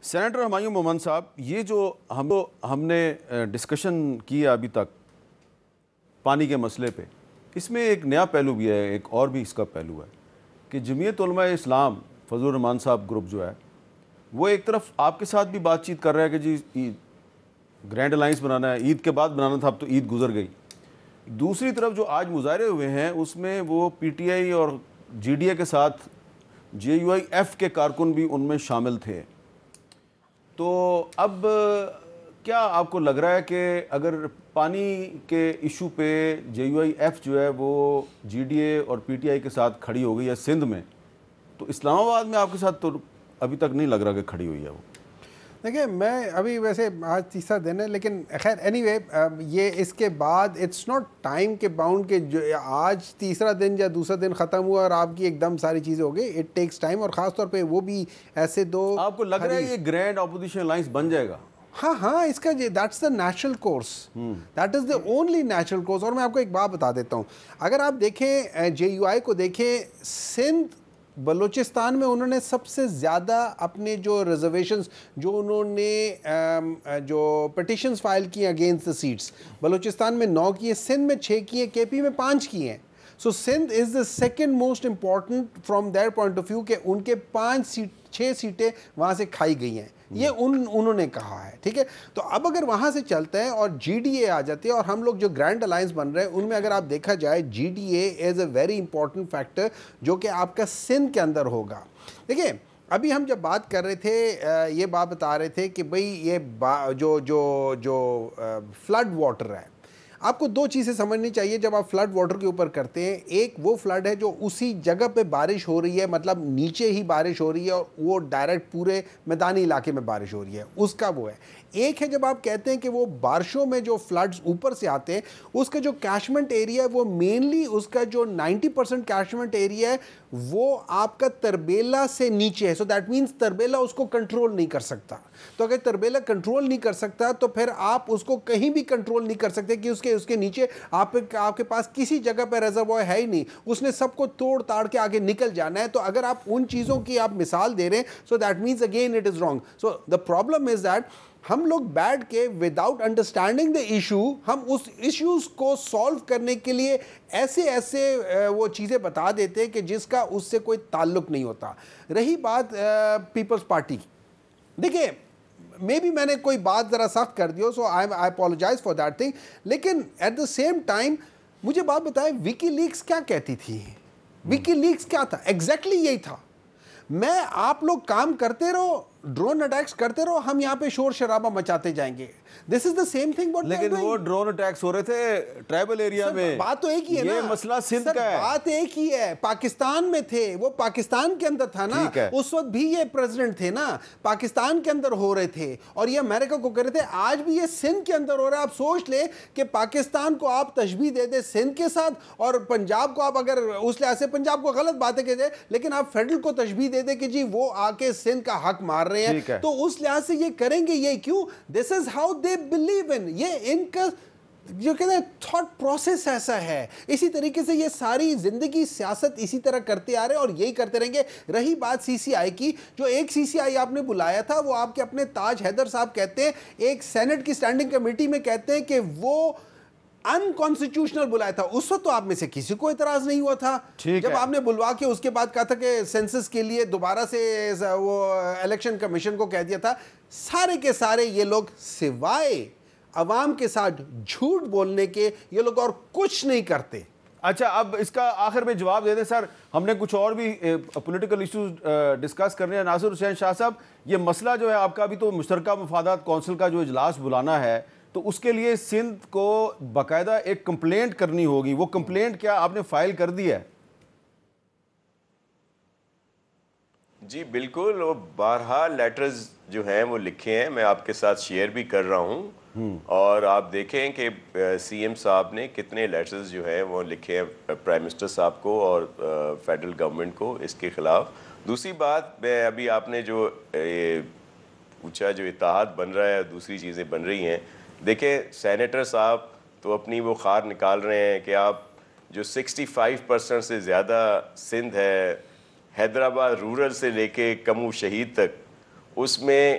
Senator Humayun مومن صاحب، یہ جو ہم نے ڈسکشن کیا ابھی تک پانی کے مسئلے پہ، اس میں ایک نیا پہلو بھی ہے، ایک اور بھی اس کا پہلو ہے کہ جمعیت علماء اسلام فضل الرحمان صاحب گروپ جو ہے وہ ایک طرف آپ کے ساتھ بھی بات چیت کر رہا ہے کہ جی گرینڈ الائنس بنانا ہے، عید کے بعد بنانا تھا، اب تو عید گزر گئی. دوسری طرف جو آج مظاہرے ہوئے ہیں اس میں وہ پی ٹی آئی اور جی ڈی اے کے ساتھ جے یو آئی ایف کے کارکن بھی ان میں شامل تھے. تو اب کیا آپ کو لگ رہا ہے کہ اگر پانی کے ایشو پہ جے یو آئی ایف جو ہے وہ جی ڈی اے اور پی ٹی آئی کے ساتھ کھڑی ہو گئی ہے سندھ میں، تو اسلام آباد میں آپ کے ساتھ تو ابھی تک نہیں لگ رہا کہ کھڑی ہوئی ہے وہ؟ دیکھیں، میں ابھی ویسے آج تیسرا دن ہے، لیکن خیر اینی وے یہ اس کے بعد اٹس ناٹ ٹائم کے باؤنڈ کہ جو آج تیسرا دن یا دوسرا دن ختم ہوا اور آپ کی ایک دم ساری چیزیں ہو گئی. اٹ ٹیکس ٹائم، اور خاص طور پہ وہ بھی ایسے دو. آپ کو لگ رہا ہے یہ گرینڈ اپوزیشن الائنس بن جائے گا؟ ہاں اس کا that's the natural course, that is the only natural course. اور میں آپ کو ایک بات بتا دیتا ہوں، اگر آپ دیکھیں جے یو آئی کو دیکھیں، سندھ بلوچستان میں انہوں نے سب سے زیادہ اپنے جو ریزرویشنز جو انہوں نے جو پٹیشنز فائل کی اگینسٹ دا سیٹس، بلوچستان میں 9 کیے، سندھ میں 6 کیے، کے پی میں 5 کیے ہیں. So Sindh is the second most important from their point of view کہ ان کے 6 سیٹیں وہاں سے کھائی گئی ہیں، یہ انہوں نے کہا ہے. ٹھیک ہے، تو اب اگر وہاں سے چلتا ہے اور جی ڈی اے آ جاتی ہے اور ہم لوگ جو گرینڈ الائنس بن رہے ہیں ان میں اگر آپ دیکھا جائے G D A is a very important factor جو کہ آپ کا سندھ کے اندر ہوگا. دیکھیں، ابھی ہم جب بات کر رہے تھے یہ بات بتا رہے تھے کہ بھئی یہ جو فلڈ واٹر ہے، آپ کو 2 چیزیں سمجھنی چاہیے جب آپ فلڈ واٹر کے اوپر کرتے ہیں. ایک وہ فلڈ ہے جو اسی جگہ پہ بارش ہو رہی ہے، مطلب نیچے ہی بارش ہو رہی ہے اور وہ ڈائریکٹ پورے میدانی علاقے میں بارش ہو رہی ہے، اس کا وہ ہے. ایک ہے جب آپ کہتے ہیں کہ وہ بارشوں میں جو فلڈز اوپر سے آتے ہیں اس کا جو کیچمنٹ ایریا ہے وہ مینلی اس کا جو 90% کیچمنٹ ایریا ہے وہ آپ کا تربیلا سے نیچے ہے. سو دیٹ مینس تربیلا اس کو کنٹرول نہیں کر سکتا. تو اگر تربیلا کنٹرول نہیں کر سکتا تو پھر آپ اس کو کہیں بھی کنٹرول نہیں کر سکتے کہ اس کے نیچے آپ کے پاس کسی جگہ پہ ریزروائر ہے ہی نہیں، اس نے سب کو توڑ تاڑ کے آگے نکل جانا ہے. تو اگر آپ ان چیزوں کی آپ مثال دے رہے ہیں، so that means again it is wrong. So the problem is that ہم لوگ بیٹھ کے وداؤٹ انڈرسٹینڈنگ دا ایشو ہم اس ایشوز کو سالو کرنے کے لیے ایسے وہ چیزیں بتا دیتے ہیں کہ جس کا اس سے کوئی تعلق نہیں ہوتا. رہی بات پیپلز پارٹی کی، دیکھیں مے بی میں نے کوئی بات ذرا سخت کر دی ہو، سو آئی اپولوجائز فار دیٹ تھنگ، لیکن ایٹ دا سیم ٹائم مجھے بات بتائیں وکی لیکس کیا کہتی تھی؟ وکی لیکس کیا تھا؟ ایگزیکٹلی یہی تھا، میں آپ لوگ کام کرتے رہو، ڈرون اٹیکس کرتے رہو، ہم یہاں پہ شور شرابہ مچاتے جائیں گے. دس از دا سیم تھنگ. لیکن وہ ڈرون اٹیکس ہو رہے تھے ٹرائبل ایریا میں، بات تو ایک ہی ہے نا، یہ مسئلہ سندھ کا ہے. بات ایک ہی ہے، پاکستان میں تھے وہ، پاکستان کے اندر تھا نا، اس وقت بھی یہ پریزیڈنٹ تھے نا، پاکستان کے اندر ہو رہے تھے اور یہ امریکہ کو کر رہے تھے. آج بھی یہ سندھ کے اندر ہو رہا ہے. آپ سوچ لیں کہ پاکستان کو آپ تشبیہ دے دیں سندھ کے ساتھ، اور پنجاب کو آپ اگر اس لحاظ سے پنجاب کو غلط باتیں کہتے ہیں، لیکن آپ فیڈرل کو تشبیہ دے دیں کہ جی وہ آ کے سندھ کا حق مار رہے ہیں، تو اس لحاظ سے یہ کریں گے. یہ کیوں؟ دس is how they believe in, یہ ان کا جو کہتے ہیں تھاٹ پروسیس ایسا ہے. اسی طریقے سے یہ ساری زندگی سیاست اسی طرح کرتے آ رہے ہیں اور یہی کرتے رہیں گے. رہی بات سی سی آئی کی، جو ایک سی سی آئی آپ نے بلایا تھا وہ آپ کے اپنے تاج حیدر صاحب کہتے ہیں، ایک سینٹ کی اسٹینڈنگ کمیٹی میں کہتے ہیں کہ وہ انکانسٹیٹیوشنل بلایا تھا. اس وقت تو آپ میں سے کسی کو اعتراض نہیں ہوا تھا جب آپ نے بلوا کے اس کے بعد کہا تھا کہ سینسس کے لیے دوبارہ سے وہ الیکشن کمیشن کو کہہ دیا تھا. سارے کے سارے یہ لوگ سوائے عوام کے ساتھ جھوٹ بولنے کے یہ لوگ اور کچھ نہیں کرتے. اچھا، اب اس کا آخر میں جواب دے دیں سر. ہم نے کچھ اور بھی پولیٹیکل ایشوز ڈسکس کرنے ہیں. ناصر حسین شاہ صاحب، یہ مسئلہ جو ہے آپ کا بھی تو مشترکہ مفادات کونسل کا جو اجلاس بلانا ہے، تو اس کے لیے سندھ کو باقاعدہ ایک کمپلینٹ کرنی ہوگی. وہ کمپلینٹ کیا آپ نے فائل کر دی ہے؟ جی بالکل، وہ بارہا لیٹرز جو ہیں وہ لکھے ہیں، میں آپ کے ساتھ شیئر بھی کر رہا ہوں. اور آپ دیکھیں کہ سی ایم صاحب نے کتنے لیٹرز جو ہیں وہ لکھے ہیں پرائم منسٹر صاحب کو اور فیڈرل گورنمنٹ کو اس کے خلاف. دوسری بات، میں ابھی آپ نے جو پوچھا جو اتحاد بن رہا ہے، دوسری چیزیں بن رہی ہیں، دیکھیں سینیٹر صاحب تو اپنی وہ خار نکال رہے ہیں کہ آپ جو 65% سے زیادہ سندھ ہے، حیدرآباد رورل سے لے کے کمو شہید تک، اس میں